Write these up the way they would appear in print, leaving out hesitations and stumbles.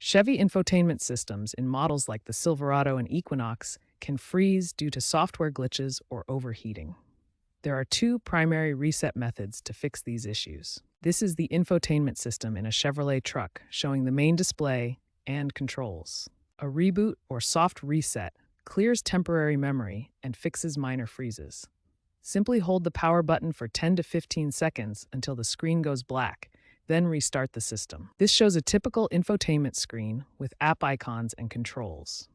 Chevy infotainment systems in models like the Silverado and Equinox can freeze due to software glitches or overheating. There are two primary reset methods to fix these issues. This is the infotainment system in a Chevrolet truck, showing the main display and controls. A reboot or soft reset clears temporary memory and fixes minor freezes. Simply hold the power button for 10 to 15 seconds until the screen goes black, then restart the system. This shows a typical infotainment screen with app icons and controls.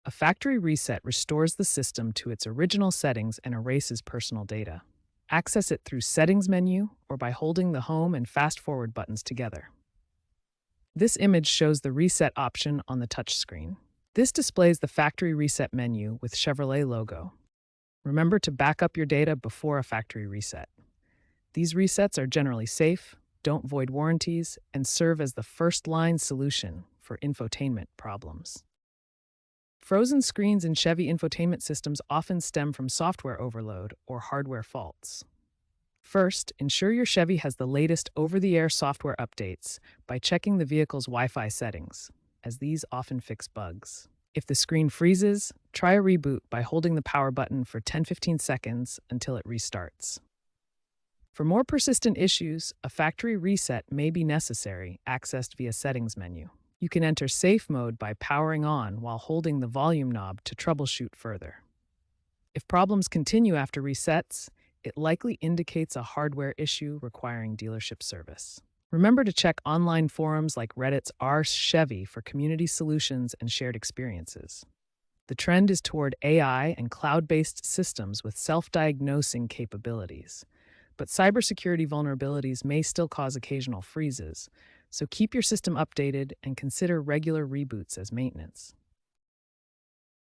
A factory reset restores the system to its original settings and erases personal data. Access it through Settings menu or by holding the Home and Fast Forward buttons together. This image shows the reset option on the touchscreen. This displays the factory reset menu with Chevrolet logo. Remember to back up your data before a factory reset. These resets are generally safe, don't void warranties, and serve as the first-line solution for infotainment problems. Frozen screens in Chevy infotainment systems often stem from software overload or hardware faults. First, ensure your Chevy has the latest over-the-air software updates by checking the vehicle's Wi-Fi settings, as these often fix bugs. If the screen freezes, try a reboot by holding the power button for 10-15 seconds until it restarts. For more persistent issues, a factory reset may be necessary, accessed via Settings menu. You can enter Safe mode by powering on while holding the volume knob to troubleshoot further. If problems continue after resets, it likely indicates a hardware issue requiring dealership service. Remember to check online forums like Reddit's r/Chevy for community solutions and shared experiences. The trend is toward AI and cloud-based systems with self-diagnosing capabilities. But cybersecurity vulnerabilities may still cause occasional freezes, so keep your system updated and consider regular reboots as maintenance.